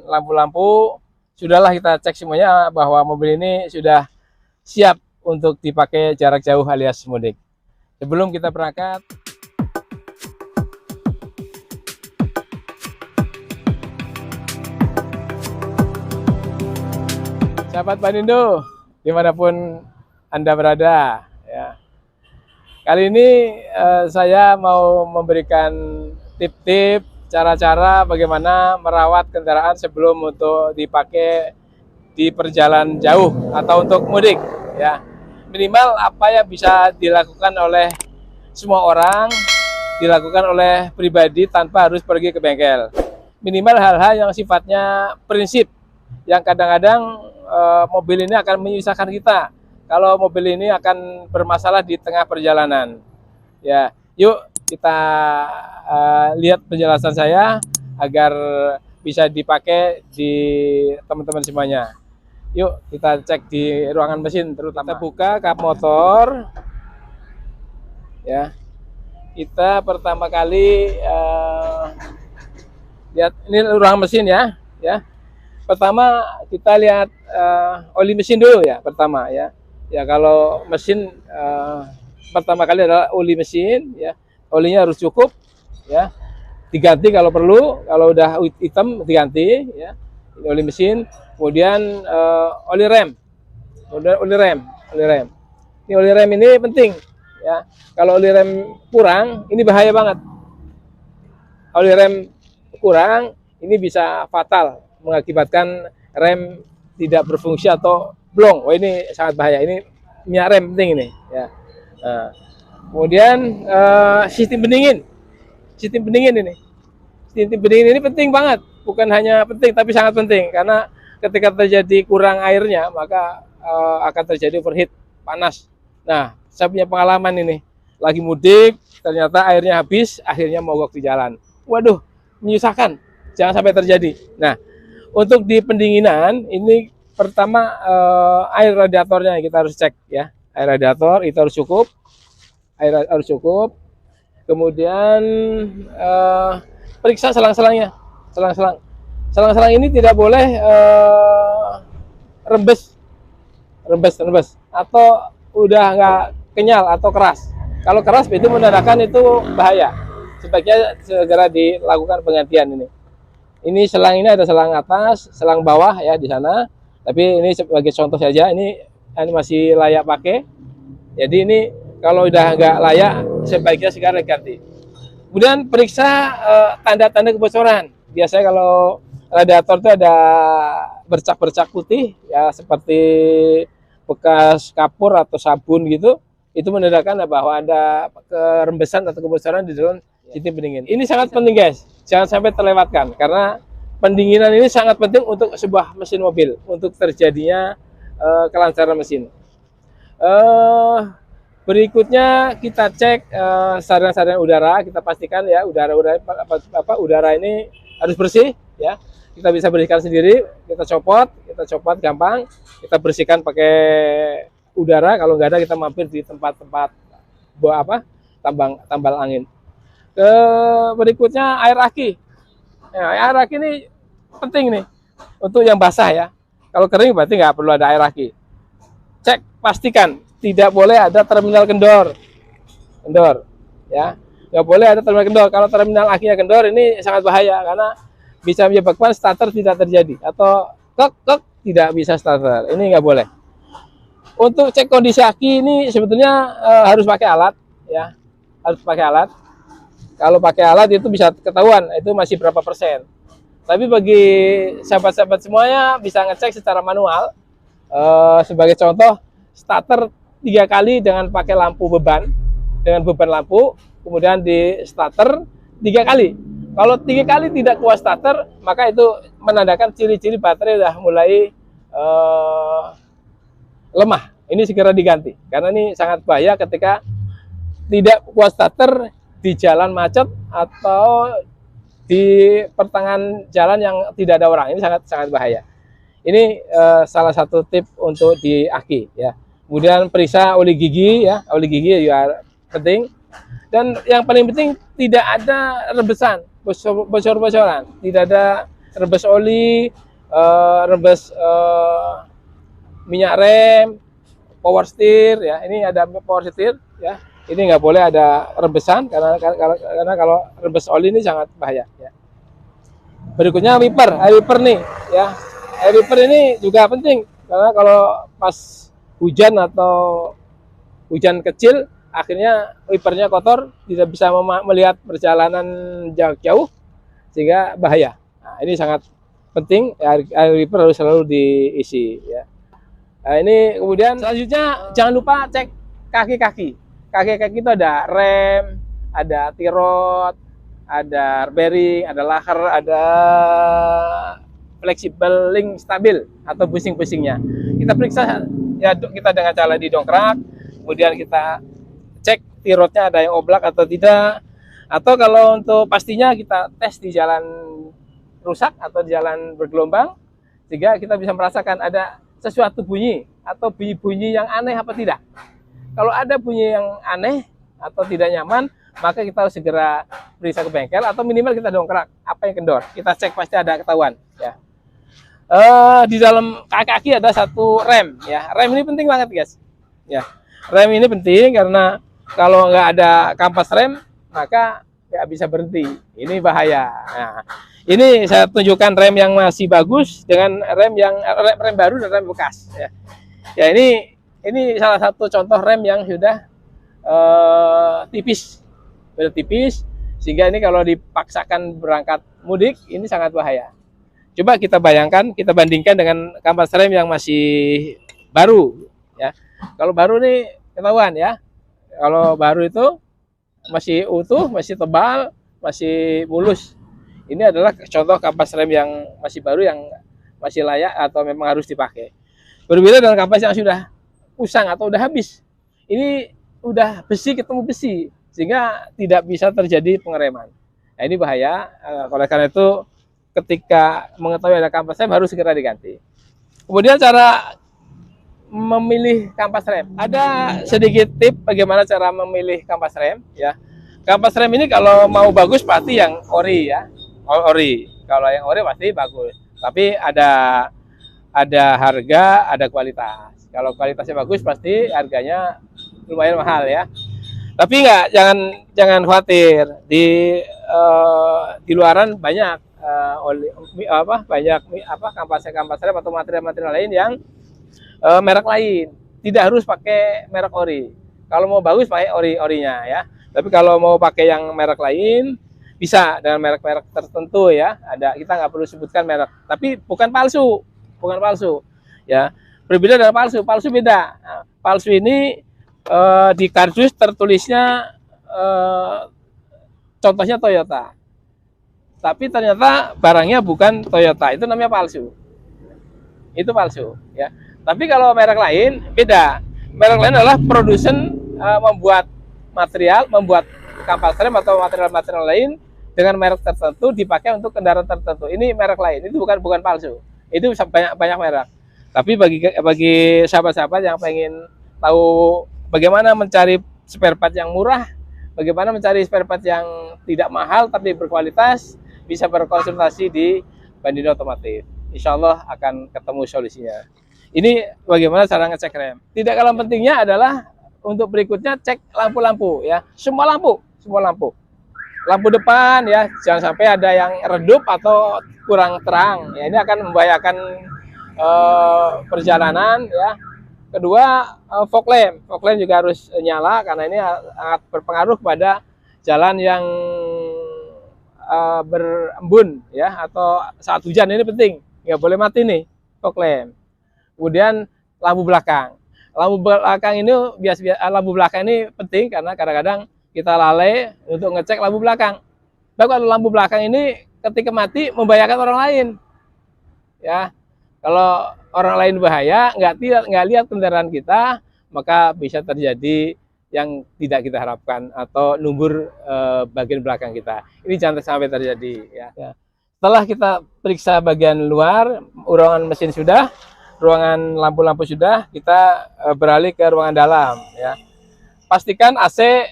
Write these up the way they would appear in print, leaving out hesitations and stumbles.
lampu-lampu, sudahlah kita cek semuanya bahwa mobil ini sudah siap untuk dipakai jarak jauh alias mudik. Sebelum kita berangkat, sahabat Banindo, dimanapun Anda berada, ya. Kali ini saya mau memberikan tip-tip, cara-cara bagaimana merawat kendaraan sebelum untuk dipakai di perjalanan jauh atau untuk mudik, ya. Minimal apa yang bisa dilakukan oleh semua orang, dilakukan oleh pribadi tanpa harus pergi ke bengkel. Minimal hal-hal yang sifatnya prinsip, yang kadang-kadang mobil ini akan menyusahkan kita kalau mobil ini akan bermasalah di tengah perjalanan. Ya, yuk kita lihat penjelasan saya agar bisa dipakai di teman-teman semuanya. Yuk kita cek di ruangan mesin terutama. Kita buka kap motor. Ya, kita pertama kali lihat ini ruangan mesin ya. Ya, pertama kita lihat oli mesin dulu ya pertama ya. Ya kalau mesin pertama kali adalah oli mesin ya. Olinya harus cukup ya, diganti kalau perlu, kalau udah hitam diganti ya. Ini oli mesin, kemudian oli rem, kemudian oli rem. Ini oli rem ini penting ya. Kalau oli rem kurang ini bahaya banget. Oli rem kurang ini bisa fatal, mengakibatkan rem tidak berfungsi atau blong. Oh ini sangat bahaya, ini minyak rem penting ini ya. Nah, kemudian sistem pendingin ini. Sistem pendingin ini penting banget, bukan hanya penting tapi sangat penting karena ketika terjadi kurang airnya maka akan terjadi overheat, panas. Nah, saya punya pengalaman ini, lagi mudik ternyata airnya habis, akhirnya mogok di jalan. Waduh, menyusahkan, jangan sampai terjadi. Nah, untuk di pendinginan ini pertama air radiatornya kita harus cek ya, air radiator itu harus cukup. Air harus cukup, kemudian periksa selang-selangnya, selang-selang ini tidak boleh rembes atau udah nggak kenyal atau keras. Kalau keras itu menandakan itu bahaya, sebaiknya segera dilakukan penggantian ini. Ini selang ini ada selang atas, selang bawah ya di sana, tapi ini sebagai contoh saja, ini masih layak pakai, jadi ini kalau udah nggak layak, sebaiknya segera diganti. Kemudian periksa tanda-tanda kebocoran. Biasanya kalau radiator itu ada bercak-bercak putih, ya seperti bekas kapur atau sabun gitu. Itu menandakan bahwa ada kerembesan atau kebocoran di dalam sistem pendingin. Ini sangat penting guys, jangan sampai terlewatkan. Karena pendinginan ini sangat penting untuk sebuah mesin mobil, untuk terjadinya kelancaran mesin. Berikutnya kita cek saringan udara, kita pastikan ya udara ini harus bersih ya. Kita bisa bersihkan sendiri, kita copot gampang, kita bersihkan pakai udara. Kalau nggak ada kita mampir di tempat-tempat tambal angin. Berikutnya air aki. Ya, air aki ini penting nih untuk yang basah ya. Kalau kering berarti nggak perlu ada air aki. Cek, pastikan tidak boleh ada terminal kendor ya, nggak boleh ada terminal kendor. Kalau terminal akinya kendor ini sangat bahaya karena bisa menyebabkan starter tidak terjadi atau kek tidak bisa starter, ini nggak boleh. Untuk cek kondisi aki ini sebetulnya harus pakai alat ya, harus pakai alat. Kalau pakai alat itu bisa ketahuan itu masih berapa persen, tapi bagi sahabat-sahabat semuanya bisa ngecek secara manual. Sebagai contoh, starter 3 kali dengan pakai lampu beban, dengan beban lampu, kemudian di starter 3 kali. Kalau 3 kali tidak kuat starter, maka itu menandakan ciri-ciri baterai sudah mulai lemah. Ini segera diganti, karena ini sangat bahaya ketika tidak kuat starter di jalan macet atau di pertengahan jalan yang tidak ada orang. Ini sangat bahaya. Ini salah satu tip untuk di aki ya. Kemudian periksa oli gigi ya, oli gigi juga penting. Dan yang paling penting tidak ada rembesan, bocor-bocoran, tidak ada rebes oli, rebes minyak rem, power steer ya. Ini ada power steer ya. Ini nggak boleh ada rebesan karena kalau rebes oli ini sangat bahaya ya. Berikutnya wiper, air wiper nih ya. Air wiper ini juga penting karena kalau pas hujan atau hujan kecil akhirnya wipernya kotor, tidak bisa melihat perjalanan jauh-jauh sehingga bahaya. Nah, ini sangat penting, air wiper harus selalu diisi ya. Nah, ini kemudian selanjutnya jangan lupa cek kaki-kaki. Kaki-kaki itu ada rem, ada tirot, ada bearing, ada laker, ada fleksibel link stabil atau pusing-pusingnya. Kita periksa ya, kita dengan cara didongkrak, kemudian kita cek tirotnya ada yang oblak atau tidak. Atau kalau untuk pastinya kita tes di jalan rusak atau di jalan bergelombang, sehingga kita bisa merasakan ada sesuatu bunyi atau bunyi-bunyi yang aneh apa tidak. Kalau ada bunyi yang aneh atau tidak nyaman, maka kita harus segera periksa ke bengkel atau minimal kita dongkrak apa yang kendor. Kita cek pasti ada ketahuan ya. Di dalam kaki ada satu rem ya. Rem ini penting banget guys. Ya. Rem ini penting karena kalau nggak ada kampas rem maka nggak bisa berhenti. Ini bahaya. Nah, ini saya tunjukkan rem yang masih bagus dengan rem baru dan rem bekas ya. Ya ini salah satu contoh rem yang sudah tipis, sehingga ini kalau dipaksakan berangkat mudik ini sangat bahaya. Coba kita bayangkan, kita bandingkan dengan kampas rem yang masih baru ya. Kalau baru nih ketahuan ya. Kalau baru itu masih utuh, masih tebal, masih mulus. Ini adalah contoh kampas rem yang masih baru yang masih layak atau memang harus dipakai. Berbeda dengan kampas yang sudah usang atau udah habis. Ini udah besi ketemu besi sehingga tidak bisa terjadi pengereman. Nah, ini bahaya. Oleh karena itu ketika mengetahui ada kampas rem harus segera diganti. Kemudian cara memilih kampas rem. Ada sedikit tip bagaimana cara memilih kampas rem ya. Kampas rem ini kalau mau bagus pasti yang ori ya. Ori. Kalau yang ori pasti bagus. Tapi ada harga, ada kualitas. Kalau kualitasnya bagus pasti harganya lumayan mahal ya. Tapi jangan khawatir. Di luaran banyak kampas rem atau material lain yang merek lain. Tidak harus pakai merek ori. Kalau mau bagus pakai orinya ya. Tapi kalau mau pakai yang merek lain bisa dengan merek-merek tertentu ya. Kita nggak perlu sebutkan merek. Tapi bukan palsu ya. Berbeda dengan palsu. Palsu beda. Nah, palsu ini di kardus tertulisnya contohnya Toyota. Tapi ternyata barangnya bukan Toyota. Itu namanya palsu. Itu palsu ya. Tapi kalau merek lain beda. Merek lain adalah produsen membuat kampas rem atau material-material lain dengan merek tertentu dipakai untuk kendaraan tertentu. Ini merek lain. Itu bukan palsu. Itu banyak merek. Tapi bagi sahabat-sahabat yang pengen tahu bagaimana mencari spare part yang murah, bagaimana mencari spare part yang tidak mahal tapi berkualitas, bisa berkonsultasi di Bandino Otomotif. Insya Allah akan ketemu solusinya. Ini bagaimana cara ngecek rem. Tidak kalah pentingnya adalah untuk berikutnya cek lampu-lampu ya. Semua lampu. Lampu depan ya, jangan sampai ada yang redup atau kurang terang. Ya, ini akan membahayakan perjalanan ya. Kedua, fog lamp juga harus nyala karena ini sangat berpengaruh pada jalan yang berembun ya, atau saat hujan ini penting, nggak boleh mati nih fog lamp. Kemudian lampu belakang ini penting karena kadang-kadang kita lalai untuk ngecek lampu belakang. Tapi kalau lampu belakang ini ketika mati membahayakan orang lain ya. Kalau orang lain bahaya, nggak lihat kendaraan kita, maka bisa terjadi yang tidak kita harapkan atau numbur bagian belakang kita. Ini jangan sampai terjadi ya. Setelah kita periksa bagian luar, ruangan mesin sudah, ruangan lampu-lampu sudah, kita beralih ke ruangan dalam ya. Pastikan AC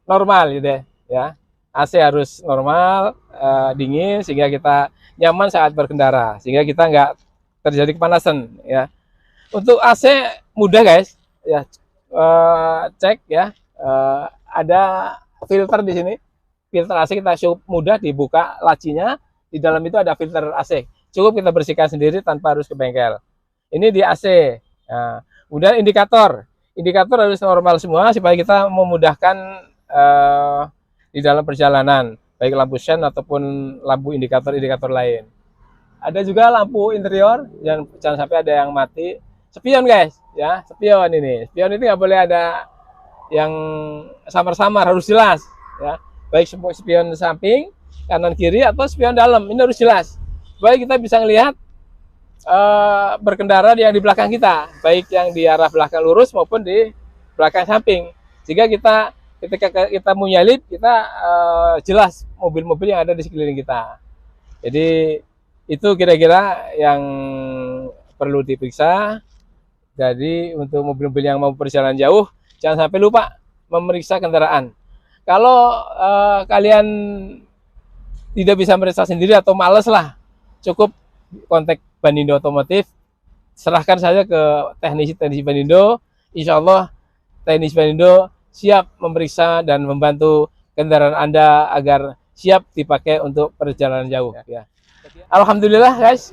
normal gitu ya. AC harus normal, dingin sehingga kita nyaman saat berkendara sehingga kita nggak terjadi kepanasan ya. Untuk AC mudah guys ya, cek ya, ada filter di sini. Filter AC kita cukup mudah dibuka lacinya, di dalam itu ada filter AC. Cukup kita bersihkan sendiri tanpa harus ke bengkel. Ini di AC. Nah, kemudian indikator. Indikator harus normal semua supaya kita memudahkan di dalam perjalanan, baik lampu sen ataupun lampu indikator-indikator lain. Ada juga lampu interior, jangan sampai ada yang mati. Spion guys, ya spion ini. Spion itu nggak boleh ada yang samar-samar, harus jelas, ya. Baik spion samping, kanan kiri atau spion dalam, ini harus jelas. Supaya kita bisa melihat berkendara yang di belakang kita, baik yang di arah belakang lurus maupun di belakang samping. Jika kita ketika kita menyalip, kita jelas mobil-mobil yang ada di sekeliling kita. Jadi itu kira-kira yang perlu diperiksa. Jadi untuk mobil-mobil yang mau perjalanan jauh, jangan sampai lupa memeriksa kendaraan. Kalau kalian tidak bisa meriksa sendiri atau males lah, cukup kontak Banindo Otomotif. Serahkan saja ke teknisi Banindo. Insya Allah teknisi Banindo siap memeriksa dan membantu kendaraan Anda agar siap dipakai untuk perjalanan jauh. Ya. Alhamdulillah guys,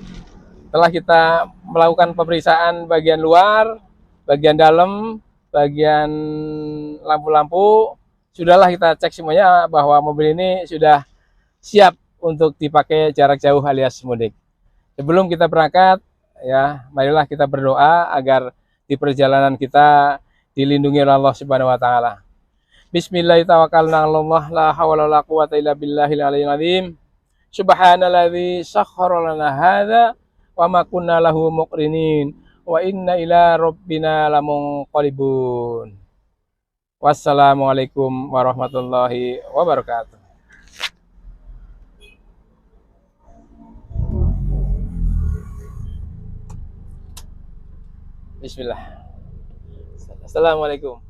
setelah kita melakukan pemeriksaan bagian luar, bagian dalam, bagian lampu-lampu, sudahlah kita cek semuanya bahwa mobil ini sudah siap untuk dipakai jarak jauh alias mudik. Sebelum kita berangkat, ya, marilah kita berdoa agar di perjalanan kita dilindungi oleh Allah Subhanahu wa taala. Bismillahirrahmanirrahim. La haula wala quwata illa billahil aliyyil azim. Subhanalladzi sakhkhara lana hadza wa ma kunna lahu muqrinin wa inna ila rabbina lamunqalibun. Wassalamualaikum warahmatullahi wabarakatuh. Bismillah. Assalamualaikum.